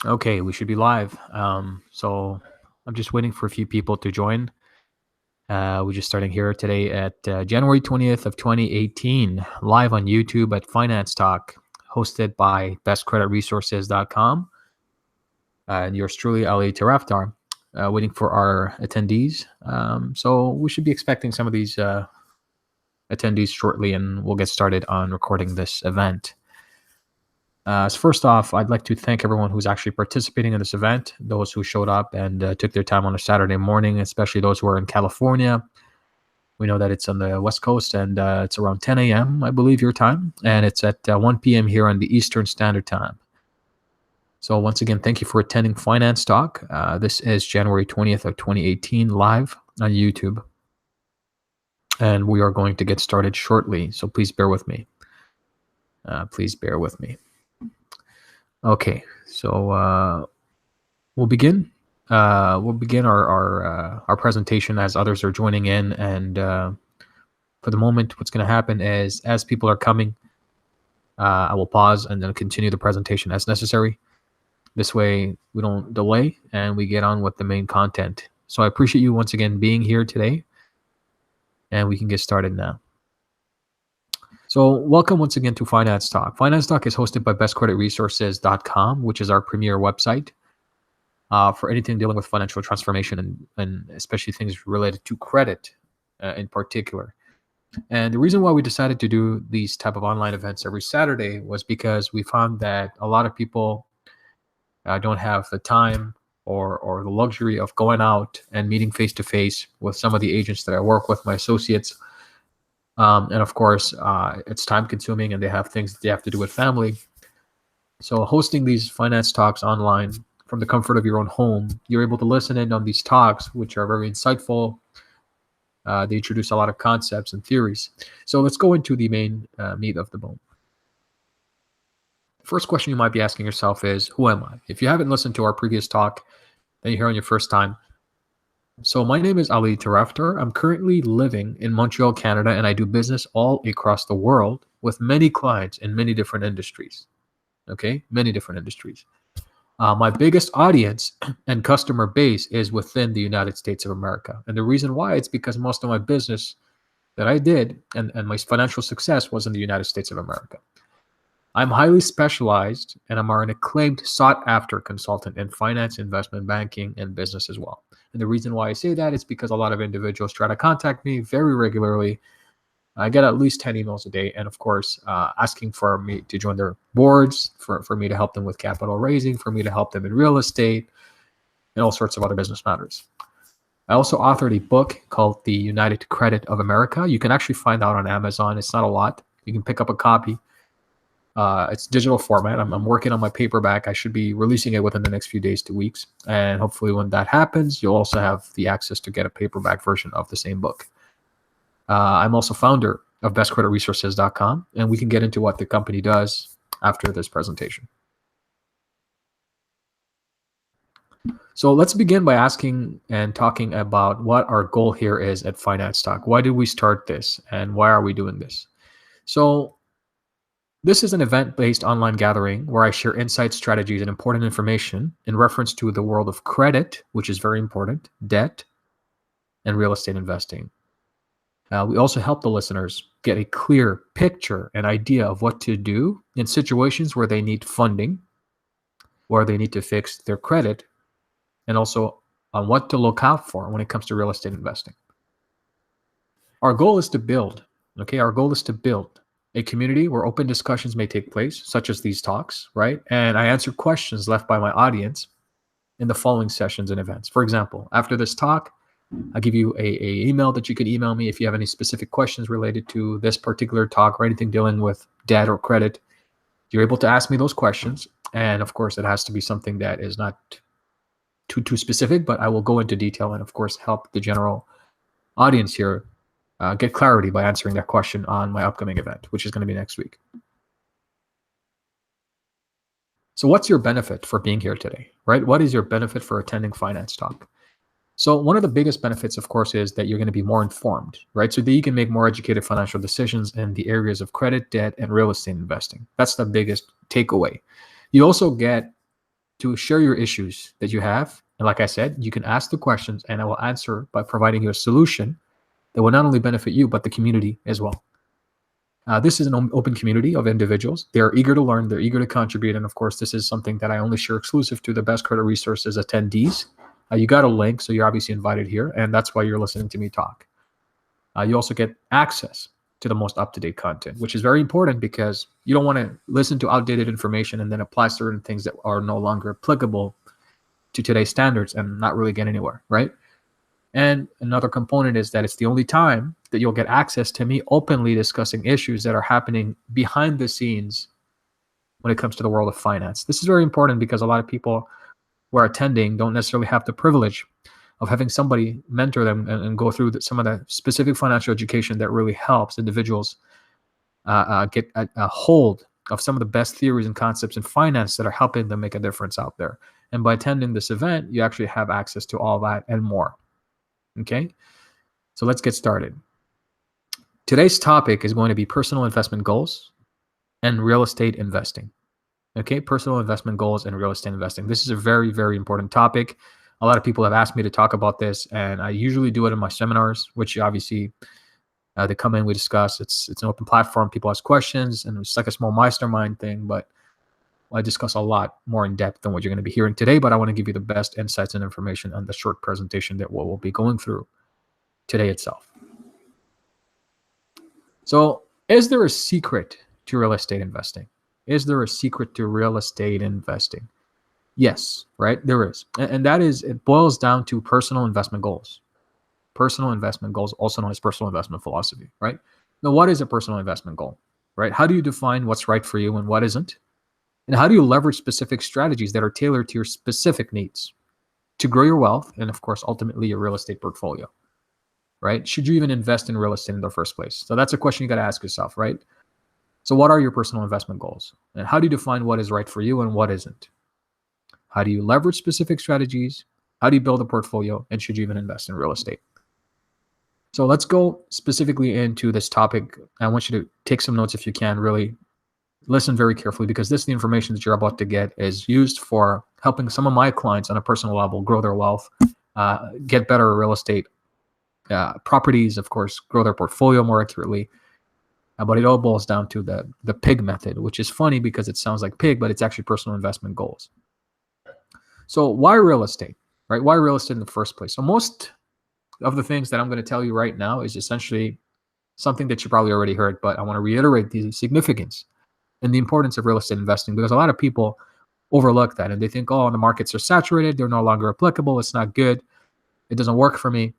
Okay, we should be live. So I'm just waiting for a few people to join. We're just starting here today at January 20th of 2018, live on YouTube at Finance Talk, hosted by bestcreditresources.com. And yours truly, Ali Taraftar, waiting for our attendees. So we should be expecting some of these attendees shortly, and we'll get started on recording this event. So first off, I'd like to thank everyone who's actually participating in this event, those who showed up and took their time on a Saturday morning, especially those who are in California. We know that it's on the West Coast and it's around 10 a.m., I believe, your time, and it's at 1 p.m. here on the Eastern Standard Time. So once again, thank you for attending Finance Talk. This is January 20th of 2018, live on YouTube. And we are going to get started shortly, so please bear with me. Okay, so we'll begin. We'll begin our presentation as others are joining in, and for the moment, what's going to happen is as people are coming, I will pause and then continue the presentation as necessary. This way, we don't delay and we get on with the main content. So I appreciate you once again being here today, and we can get started now. So welcome once again to Finance Talk. Finance Talk is hosted by bestcreditresources.com, which is our premier website for anything dealing with financial transformation and especially things related to credit in particular. And the reason why we decided to do these type of online events every Saturday was because we found that a lot of people don't have the time or the luxury of going out and meeting face-to-face with some of the agents that I work with, my associates. And of course, it's time consuming and they have things that they have to do with family. So hosting these finance talks online from the comfort of your own home, you're able to listen in on these talks, which are very insightful. They introduce a lot of concepts and theories. So let's go into the main meat of the bone. The first question you might be asking yourself is, who am I? If you haven't listened to our previous talk, then you're here on your first time. So my name is Ali Taraftar. I'm currently living in Montreal, Canada, and I do business all across the world with many clients in many different industries. Okay, many different industries. My biggest audience and customer base is within the United States of America. And the reason why, it's because most of my business that I did and my financial success was in the United States of America. I'm highly specialized and I'm an acclaimed, sought-after consultant in finance, investment banking, and business as well. And the reason why I say that is because a lot of individuals try to contact me very regularly. I get at least 10 emails a day, and of course, asking for me to join their boards, for me to help them with capital raising, for me to help them in real estate, and all sorts of other business matters. I also authored a book called The United Credit of America. You can actually find out on Amazon. It's not a lot. You can pick up a copy. It's digital format. I'm working on my paperback. I should be releasing it within the next few days to weeks. And hopefully when that happens, you'll also have the access to get a paperback version of the same book. I'm also founder of bestcreditresources.com, and we can get into what the company does after this presentation. So let's begin by asking and talking about what our goal here is at Finance Talk. Why did we start this, and why are we doing this? So this is an event-based online gathering where I share insights, strategies, and important information in reference to the world of credit, which is very important, debt, and real estate investing. We also help the listeners get a clear picture and idea of what to do in situations where they need funding, where they need to fix their credit, and also on what to look out for when it comes to real estate investing. Our goal is to build, a community where open discussions may take place, such as these talks, right? And I answer questions left by my audience in the following sessions and events. For example, after this talk, I'll give you a email that you could email me if you have any specific questions related to this particular talk or anything dealing with debt or credit. You're able to ask me those questions. And of course, it has to be something that is not too specific, but I will go into detail and of course help the general audience here get clarity by answering that question on my upcoming event, which is going to be next week. So what's your benefit for being here today, right? What is your benefit for attending Finance Talk? So one of the biggest benefits, of course, is that you're going to be more informed, right? So that you can make more educated financial decisions in the areas of credit, debt, and real estate investing. That's the biggest takeaway. You also get to share your issues that you have. And like I said, you can ask the questions and I will answer by providing you a solution that will not only benefit you, but the community as well. This is an open community of individuals. They're eager to learn. They're eager to contribute. And of course, this is something that I only share exclusive to the Best Credit Resources attendees. You got a link, so you're obviously invited here. And that's why you're listening to me talk. You also get access to the most up-to-date content, which is very important because you don't want to listen to outdated information and then apply certain things that are no longer applicable to today's standards and not really get anywhere, right? And another component is that it's the only time that you'll get access to me openly discussing issues that are happening behind the scenes when it comes to the world of finance. This is very important because a lot of people who are attending don't necessarily have the privilege of having somebody mentor them and go through some of the specific financial education that really helps individuals get a hold of some of the best theories and concepts in finance that are helping them make a difference out there. And by attending this event, you actually have access to all that and more. Okay, so let's get started. Today's topic is going to be personal investment goals and real estate investing. Okay, personal investment goals and real estate investing. This is a very, very important topic. A lot of people have asked me to talk about this, and I usually do it in my seminars, which obviously they come in, we discuss. It's an open platform. People ask questions, and it's like a small mastermind thing, but I discuss a lot more in depth than what you're going to be hearing today, but I want to give you the best insights and information on the short presentation that we'll be going through today itself. So, is there a secret to real estate investing? Is there a secret to real estate investing? Yes, right? There is. And that is, it boils down to personal investment goals. Personal investment goals, also known as personal investment philosophy, right? Now, what is a personal investment goal, right? How do you define what's right for you and what isn't? And how do you leverage specific strategies that are tailored to your specific needs to grow your wealth and, of course, ultimately your real estate portfolio, right? Should you even invest in real estate in the first place? So that's a question you got to ask yourself, right? So what are your personal investment goals? And how do you define what is right for you and what isn't? How do you leverage specific strategies? How do you build a portfolio? And should you even invest in real estate? So let's go specifically into this topic. I want you to take some notes if you can, really listen very carefully, because this, the information that you're about to get, is used for helping some of my clients on a personal level grow their wealth, get better real estate properties, of course, grow their portfolio more accurately. But it all boils down to the PIG method, which is funny because it sounds like pig, but it's actually personal investment goals. So why real estate, right? Why real estate in the first place? So most of the things that I'm going to tell you right now is essentially something that you probably already heard, but I want to reiterate the significance and the importance of real estate investing, because a lot of people overlook that and they think, oh, the markets are saturated, they're no longer applicable, it's not good, it doesn't work for me.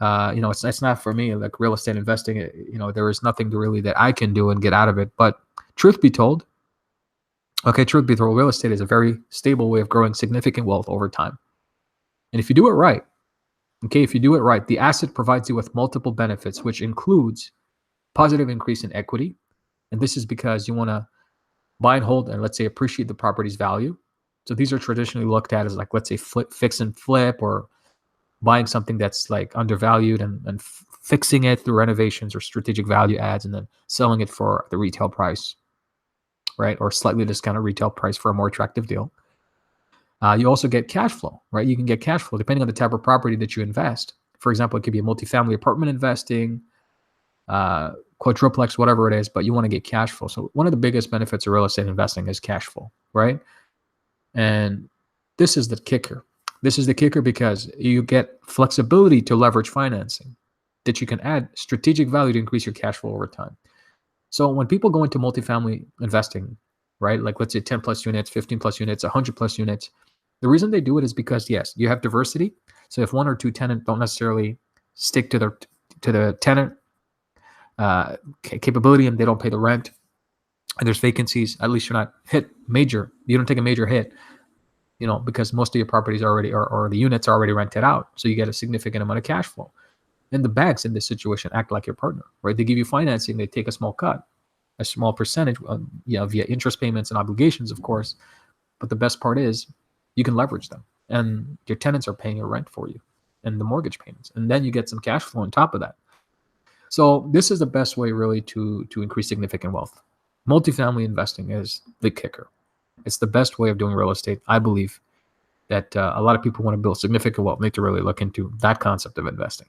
It's not for me, like real estate investing. There is nothing really that I can do and get out of it. But truth be told, real estate is a very stable way of growing significant wealth over time. And if you do it right, the asset provides you with multiple benefits, which includes positive increase in equity. And this is because you want to buy and hold and, let's say, appreciate the property's value. So these are traditionally looked at as, like, let's say, fix and flip, or buying something that's like undervalued and fixing it through renovations or strategic value adds and then selling it for the retail price, right? Or slightly discounted retail price for a more attractive deal. You also get cash flow, right? You can get cash flow depending on the type of property that you invest. For example, it could be a multifamily apartment investing, quadruplex, whatever it is, but you want to get cash flow. So one of the biggest benefits of real estate investing is cash flow, right? And this is the kicker. This is the kicker because you get flexibility to leverage financing that you can add strategic value to increase your cash flow over time. So when people go into multifamily investing, right, like let's say 10 plus units, 15 plus units, 100 plus units, the reason they do it is because, yes, you have diversity. So if one or two tenants don't necessarily stick to the tenant capability and they don't pay the rent and there's vacancies, at least you're not you don't take a major hit, because most of your properties already or the units are already rented out. So you get a significant amount of cash flow. And the banks in this situation act like your partner, right? They give you financing, they take a small cut, a small percentage, via interest payments and obligations, of course. But the best part is you can leverage them, and your tenants are paying your rent for you and the mortgage payments. And then you get some cash flow on top of that. So this is the best way really to increase significant wealth. Multifamily investing is the kicker. It's the best way of doing real estate, I believe, that a lot of people want to build significant wealth need to really look into that concept of investing.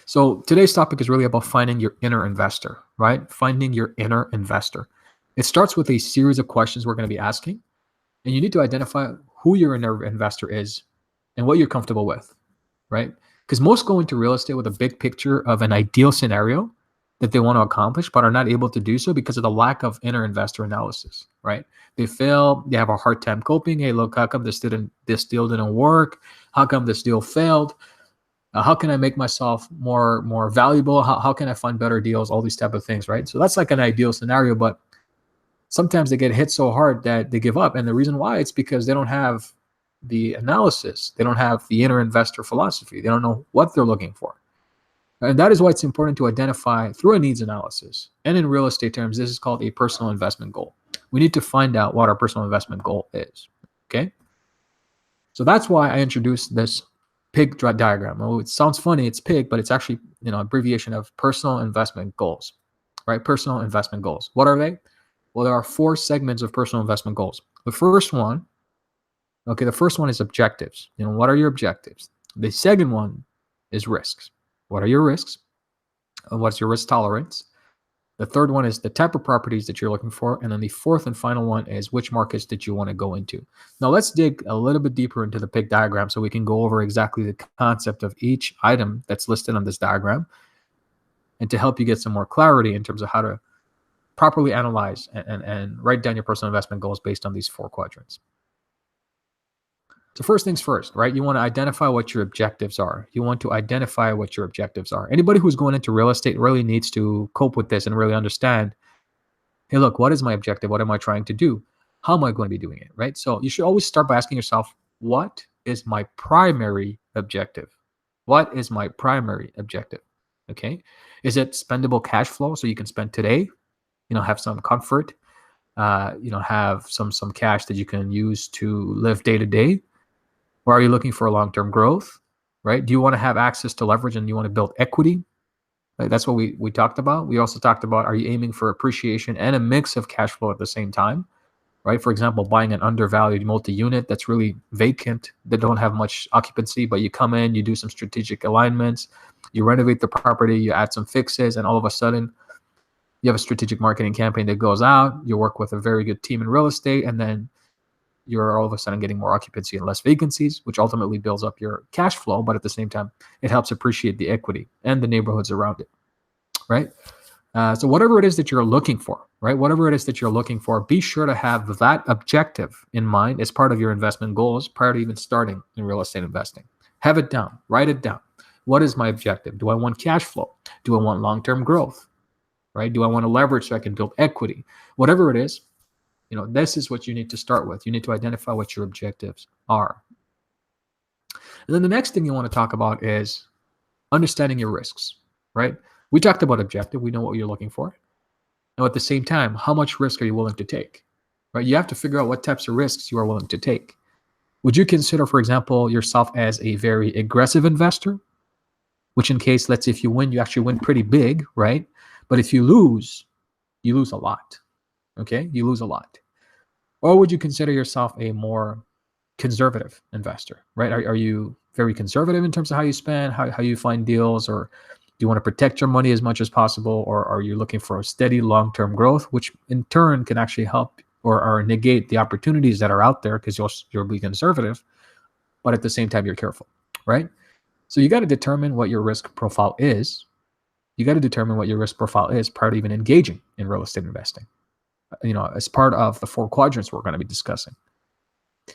So today's topic is really about finding your inner investor, right? Finding your inner investor. It starts with a series of questions we're going to be asking, and you need to identify who your inner investor is and what you're comfortable with, right? Because most go into real estate with a big picture of an ideal scenario that they want to accomplish, but are not able to do so because of the lack of inner investor analysis, right? They fail, they have a hard time coping. Hey, look, how come this deal didn't work? How come this deal failed? How can I make myself more valuable? How can I find better deals? All these type of things, right? So that's like an ideal scenario, but sometimes they get hit so hard that they give up. And the reason why, it's because they don't have the analysis. They don't have the inner investor philosophy. They don't know what they're looking for. And that is why it's important to identify through a needs analysis. And in real estate terms, this is called a personal investment goal. We need to find out what our personal investment goal is. Okay. So that's why I introduced this pig diagram. Oh, it sounds funny, it's pig, but it's actually, abbreviation of personal investment goals, right? Personal investment goals. What are they? Well, there are 4 segments of personal investment goals. The first one is objectives. What are your objectives? The second one is risks. What are your risks? What's your risk tolerance? The third one is the type of properties that you're looking for. And then the fourth and final one is which markets that you want to go into. Now let's dig a little bit deeper into the pig diagram so we can go over exactly the concept of each item that's listed on this diagram, and to help you get some more clarity in terms of how to properly analyze and write down your personal investment goals based on these 4 quadrants. So first things first, right? You want to identify what your objectives are. Anybody who's going into real estate really needs to cope with this and really understand, hey, look, what is my objective? What am I trying to do? How am I going to be doing it, right? So you should always start by asking yourself, what is my primary objective? What is my primary objective? Okay. Is it spendable cash flow so you can spend today, have some comfort, have some cash that you can use to live day to day? Or are you looking for long-term growth, right? Do you want to have access to leverage and you want to build equity? Like that's what we talked about. We also talked about, are you aiming for appreciation and a mix of cash flow at the same time, right? For example, buying an undervalued multi-unit that's really vacant, that don't have much occupancy, but you come in, you do some strategic alignments, you renovate the property, you add some fixes, and all of a sudden you have a strategic marketing campaign that goes out, you work with a very good team in real estate, and then you're all of a sudden getting more occupancy and less vacancies, which ultimately builds up your cash flow. But at the same time, it helps appreciate the equity and the neighborhoods around it, right? So whatever it is that you're looking for, right? Whatever it is that you're looking for, be sure to have that objective in mind as part of your investment goals prior to even starting in real estate investing. Have it down, write it down. What is my objective? Do I want cash flow? Do I want long-term growth, right? Do I want to leverage so I can build equity? Whatever it is, this is what you need to start with. You need to identify what your objectives are. And then the next thing you want to talk about is understanding your risks, right? We talked about objective. We know what you're looking for. Now, at the same time, how much risk are you willing to take, right? You have to figure out what types of risks you are willing to take. Would you consider, for example, yourself as a very aggressive investor, which in case, let's say if you win, you actually win pretty big, right? But if you lose a lot. Okay, you lose a lot. Or would you consider yourself a more conservative investor, right? Are you very conservative in terms of how you spend, how you find deals, or do you want to protect your money as much as possible, or are you looking for a steady long-term growth, which in turn can actually help or negate the opportunities that are out there because you'll be conservative, but at the same time you're careful, right? So you got to determine what your risk profile is. Prior to even engaging in real estate investing. As part of the 4 quadrants we're going to be discussing.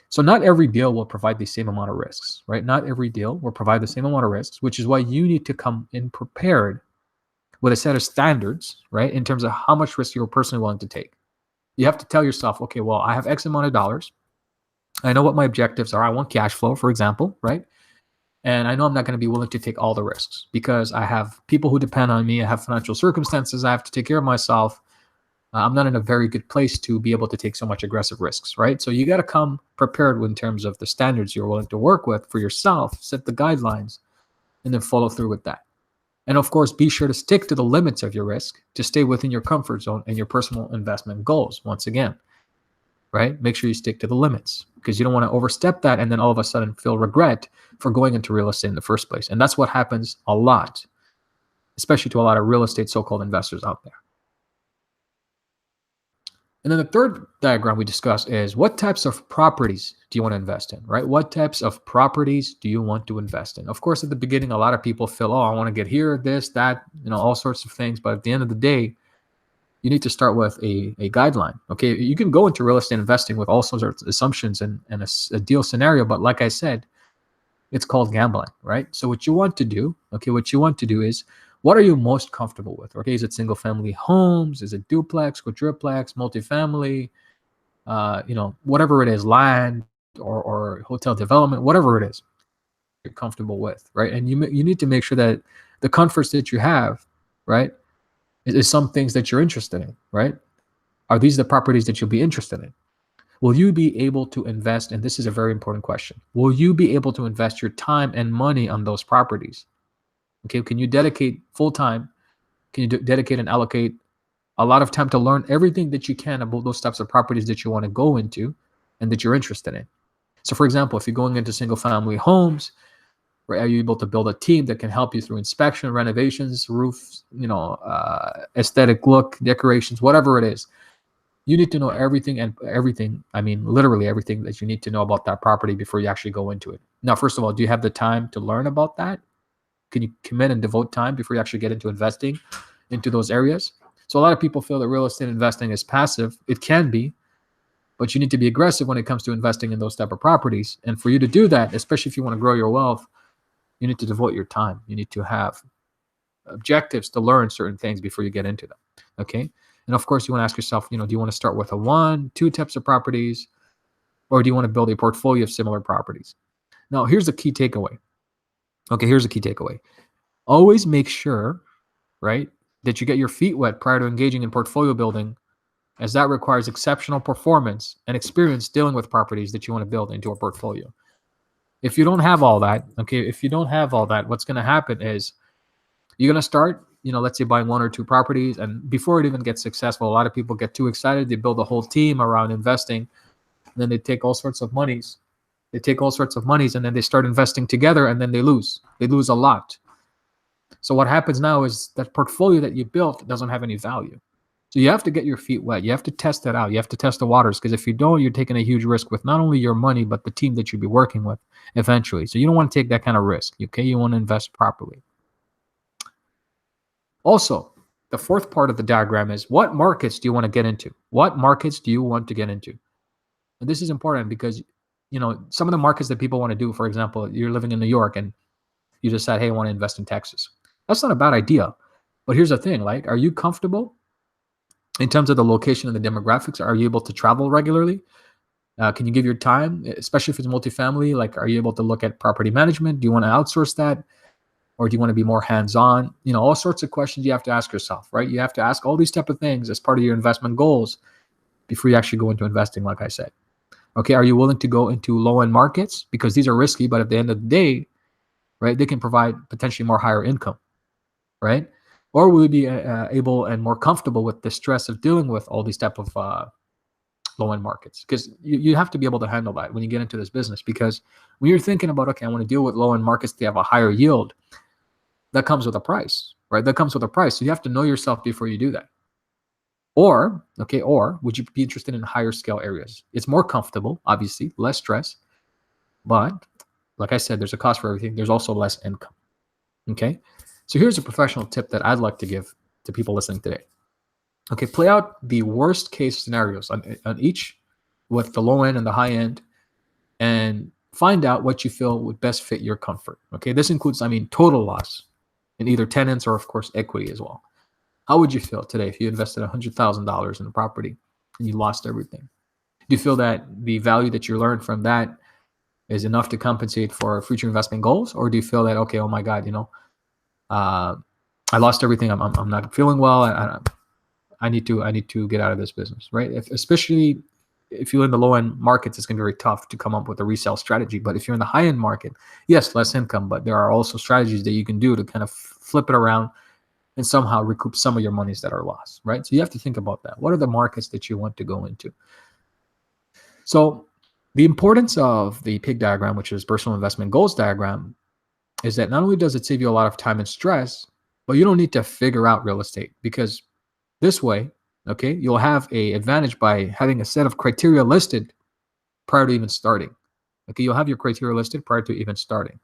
So not every deal will provide the same amount of risks, right? Not every deal will provide the same amount of risks, which is why you need to come in prepared with a set of standards, right? In terms of how much risk you're personally willing to take. You have to tell yourself, okay, well, I have X amount of dollars. I know what my objectives are. I want cash flow, for example, right? And I know I'm not going to be willing to take all the risks because I have people who depend on me. I have financial circumstances. I have to take care of myself. I'm not in a very good place to be able to take so much aggressive risks, right? So you got to come prepared in terms of the standards you're willing to work with for yourself, set the guidelines, and then follow through with that. And of course, be sure to stick to the limits of your risk to stay within your comfort zone and your personal investment goals. Once again, right? Make sure you stick to the limits because you don't want to overstep that and then all of a sudden feel regret for going into real estate in the first place. And that's what happens a lot, especially to a lot of real estate so-called investors out there. And then the third diagram we discussed is what types of properties do you want to invest in, right? What types of properties do you want to invest in? Of course, at the beginning, a lot of people feel, oh, I want to get here, this, that, all sorts of things. But at the end of the day, you need to start with a guideline. Okay, you can go into real estate investing with all sorts of assumptions and a deal scenario. But like I said, it's called gambling, right? So what you want to do, is what are you most comfortable with? Okay, is it single family homes? Is it duplex, quadruplex, multifamily? Whatever it is, land or hotel development, whatever it is, you're comfortable with, right? And you need to make sure that the comforts that you have, right, is some things that you're interested in, right? Are these the properties that you'll be interested in? Will you be able to invest? And this is a very important question. Will you be able to invest your time and money on those properties? Okay, can you dedicate full time? Can you dedicate and allocate a lot of time to learn everything that you can about those types of properties that you want to go into and that you're interested in? So, for example, if you're going into single family homes, right, are you able to build a team that can help you through inspection, renovations, roofs, aesthetic look, decorations, whatever it is? You need to know everything I mean, literally everything that you need to know about that property before you actually go into it. Now, first of all, do you have the time to learn about that? Can you commit and devote time before you actually get into investing into those areas? So a lot of people feel that real estate investing is passive. It can be, but you need to be aggressive when it comes to investing in those type of properties. And for you to do that, especially if you want to grow your wealth, you need to devote your time. You need to have objectives to learn certain things before you get into them. Okay. And of course, you want to ask yourself, do you want to start with two types of properties, or do you want to build a portfolio of similar properties? Now, here's the key takeaway. Okay, here's the key takeaway. Always make sure, right, that you get your feet wet prior to engaging in portfolio building, as that requires exceptional performance and experience dealing with properties that you want to build into a portfolio. If you don't have all that, what's going to happen is you're going to start, let's say buying one or two properties. And before it even gets successful, a lot of people get too excited. They build a whole team around investing. And then they take all sorts of monies. And then they start investing together and then they lose. They lose a lot. So what happens now is that portfolio that you built doesn't have any value. So you have to get your feet wet. You have to test that out. You have to test the waters, because if you don't, you're taking a huge risk with not only your money, but the team that you'll be working with eventually. So you don't want to take that kind of risk. Okay. You want to invest properly. Also, the fourth part of the diagram is what markets do you want to get into? What markets do you want to get into? And this is important because, some of the markets that people want to do, for example, you're living in New York and you decide, hey, I want to invest in Texas. That's not a bad idea. But here's the thing, like, are you comfortable in terms of the location and the demographics? Are you able to travel regularly? Can you give your time, especially if it's multifamily? Like, are you able to look at property management? Do you want to outsource that? Or do you want to be more hands-on? All sorts of questions you have to ask yourself, right? You have to ask all these type of things as part of your investment goals before you actually go into investing, like I said. Okay, are you willing to go into low-end markets? Because these are risky, but at the end of the day, right, they can provide potentially more higher income, right? Or will you be able and more comfortable with the stress of dealing with all these type of low-end markets? Because you have to be able to handle that when you get into this business. Because when you're thinking about, okay, I want to deal with low-end markets to have a higher yield, that comes with a price, right? So you have to know yourself before you do that. Or would you be interested in higher scale areas? It's more comfortable, obviously, less stress. But like I said, there's a cost for everything. There's also less income. Okay. So here's a professional tip that I'd like to give to people listening today. Okay. Play out the worst case scenarios on each, with the low end and the high end, and find out what you feel would best fit your comfort. Okay. This includes, total loss in either tenants or, of course, equity as well. How would you feel today if you invested $100,000 in a property and you lost everything? Do you feel that the value that you learned from that is enough to compensate for future investment goals? Or do you feel that, okay, oh my God, I lost everything. I'm not feeling well. I need to get out of this business, right? Especially if you're in the low end markets, it's going to be very tough to come up with a resale strategy. But if you're in the high end market, yes, less income, but there are also strategies that you can do to kind of flip it around and somehow recoup some of your monies that are lost, right? So you have to think about that. What are the markets that you want to go into? So the importance of the pig diagram, which is personal investment goals diagram, is that not only does it save you a lot of time and stress, but you don't need to figure out real estate, because this way, okay, you'll have a advantage by having a set of criteria listed prior to even starting. Okay, you'll have your criteria listed prior to even starting.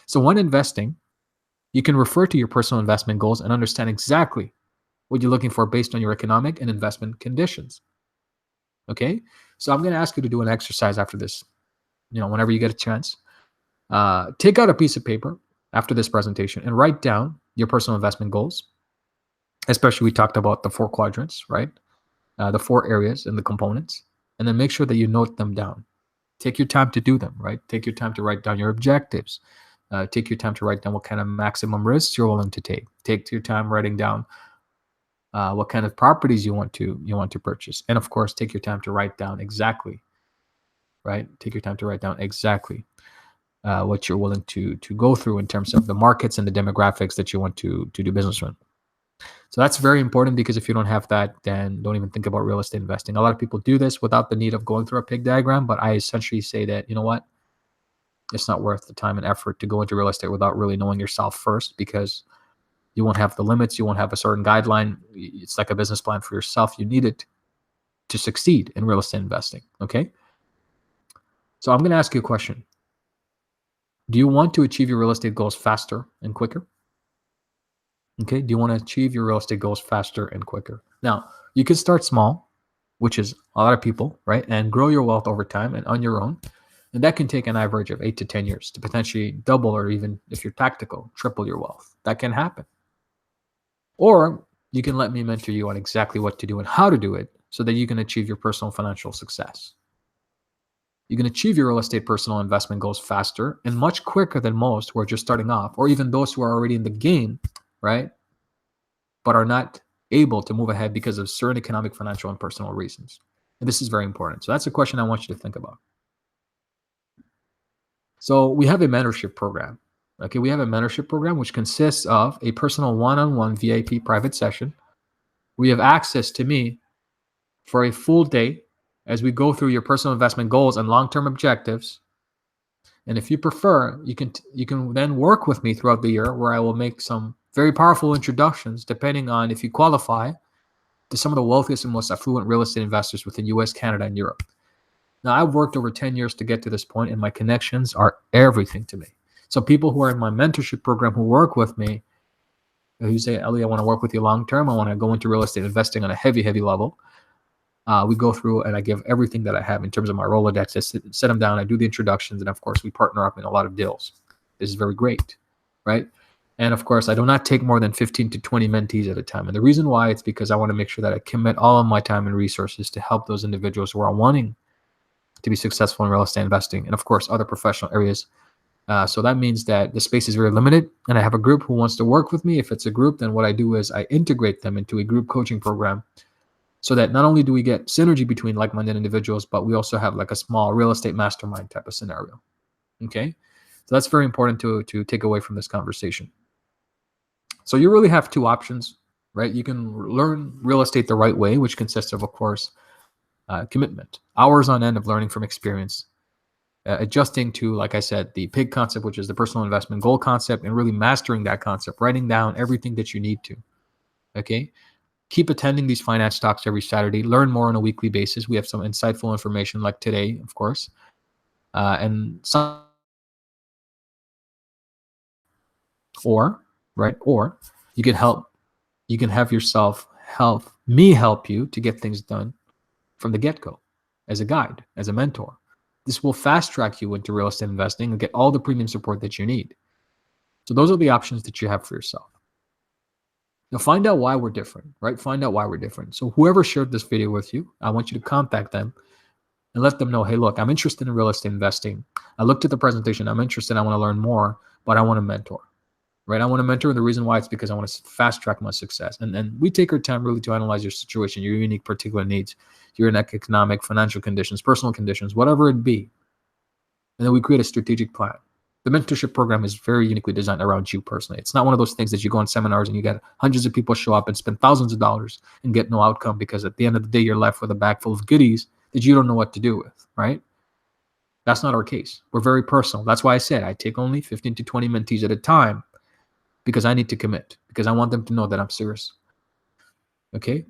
So when investing, you can refer to your personal investment goals and understand exactly what you're looking for based on your economic and investment conditions. Okay, so I'm going to ask you to do an exercise after this. Whenever you get a chance, take out a piece of paper after this presentation and write down your personal investment goals. Especially, we talked about the 4 quadrants, right? The 4 areas and the components, and then make sure that you note them down. Take your time to do them, right? Take your time to write down your objectives. Take your time to write down what kind of maximum risks you're willing to take. Take your time writing down what kind of properties you want to purchase, and of course, take your time to write down exactly, right? Take your time to write down exactly what you're willing to go through in terms of the markets and the demographics that you want to do business with. So that's very important, because if you don't have that, then don't even think about real estate investing. A lot of people do this without the need of going through a pig diagram, but I essentially say that, you know what? It's not worth the time and effort to go into real estate without really knowing yourself first, because you won't have the limits. You won't have a certain guideline. It's like a business plan for yourself. You need it to succeed in real estate investing. Okay. So I'm going to ask you a question. Do you want to achieve your real estate goals faster and quicker? Okay. Do you want to achieve your real estate goals faster and quicker? Now, you can start small, which is a lot of people, right? And grow your wealth over time and on your own. And that can take an average of 8 to 10 years to potentially double, or even if you're tactical, triple your wealth. That can happen. Or you can let me mentor you on exactly what to do and how to do it so that you can achieve your personal financial success. You can achieve your real estate personal investment goals faster and much quicker than most who are just starting off, or even those who are already in the game, right? But are not able to move ahead because of certain economic, financial, and personal reasons. And this is very important. So that's a question I want you to think about. So we have a mentorship program. Okay, we have a mentorship program which consists of a personal one-on-one VIP private session. We have access to me for a full day as we go through your personal investment goals and long-term objectives. And if you prefer, you can then work with me throughout the year, where I will make some very powerful introductions depending on if you qualify to some of the wealthiest and most affluent real estate investors within US, Canada, and Europe. Now, I've worked over 10 years to get to this point, and my connections are everything to me. So people who are in my mentorship program who work with me, who say, Ellie, I want to work with you long-term. I want to go into real estate investing on a heavy, heavy level. We go through and I give everything that I have in terms of my Rolodex. I set them down. I do the introductions. And of course, we partner up in a lot of deals. This is very great, right? And of course, I do not take more than 15 to 20 mentees at a time. And the reason why, it's because I want to make sure that I commit all of my time and resources to help those individuals who are wanting to be successful in real estate investing, and of course, other professional areas. So that means that the space is very limited, and I have a group who wants to work with me. If it's a group, then what I do is I integrate them into a group coaching program, so that not only do we get synergy between like-minded individuals, but we also have like a small real estate mastermind type of scenario. Okay, so that's very important to take away from this conversation. So you really have 2 options, right? You can learn real estate the right way, which consists of course, commitment, hours on end of learning from experience, adjusting to, like I said, the PIG concept, which is the personal investment goal concept, and really mastering that concept, writing down everything that you need to. Okay. Keep attending these finance talks every Saturday. Learn more on a weekly basis. We have some insightful information like today, of course. And some, or you can have yourself help you to get things done from the get-go as a guide, as a mentor. This will fast track you into real estate investing and get all the premium support that you need. So those are the options that you have for yourself. Now find out why we're different, right? Find out why we're different. So whoever shared this video with you, I want you to contact them and let them know, hey, look, I'm interested in real estate investing. I looked at the presentation. I'm interested. I want to learn more, but I want a mentor. right? I want to mentor. And the reason why, it's because I want to fast track my success. And then we take our time really to analyze your situation, your unique particular needs, your economic, financial conditions, personal conditions, whatever it be. And then we create a strategic plan. The mentorship program is very uniquely designed around you personally. It's not one of those things that you go on seminars and you get hundreds of people show up and spend thousands of dollars and get no outcome, because at the end of the day, you're left with a bag full of goodies that you don't know what to do with, right? That's not our case. We're very personal. That's why I said I take only 15 to 20 mentees at a time, because I need to commit, because I want them to know that I'm serious. Okay?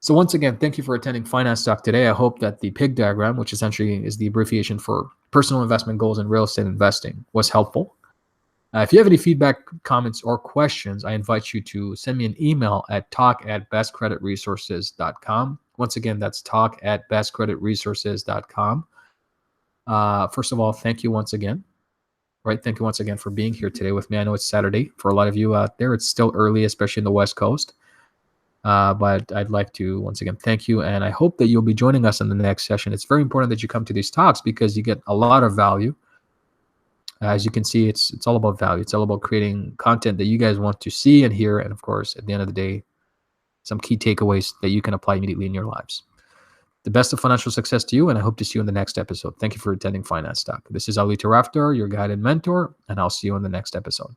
So once again, thank you for attending Finance Talk today. I hope that the PIG diagram, which essentially is the abbreviation for personal investment goals in real estate investing, was helpful. If you have any feedback, comments, or questions, I invite you to send me an email at talk@bestcreditresources.com. Once again, that's talk@bestcreditresources.com. First of all, thank you once again. Right. Thank you once again for being here today with me. I know it's Saturday. For a lot of you out there, it's still early, especially in the West Coast. But I'd like to once again thank you, and I hope that you'll be joining us in the next session. It's very important that you come to these talks because you get a lot of value. As you can see, it's all about value. It's all about creating content that you guys want to see and hear, and of course, at the end of the day, some key takeaways that you can apply immediately in your lives. The best of financial success to you, and I hope to see you in the next episode. Thank you for attending Finance Talk. This is Ali Taraftar, your guide and mentor, and I'll see you in the next episode.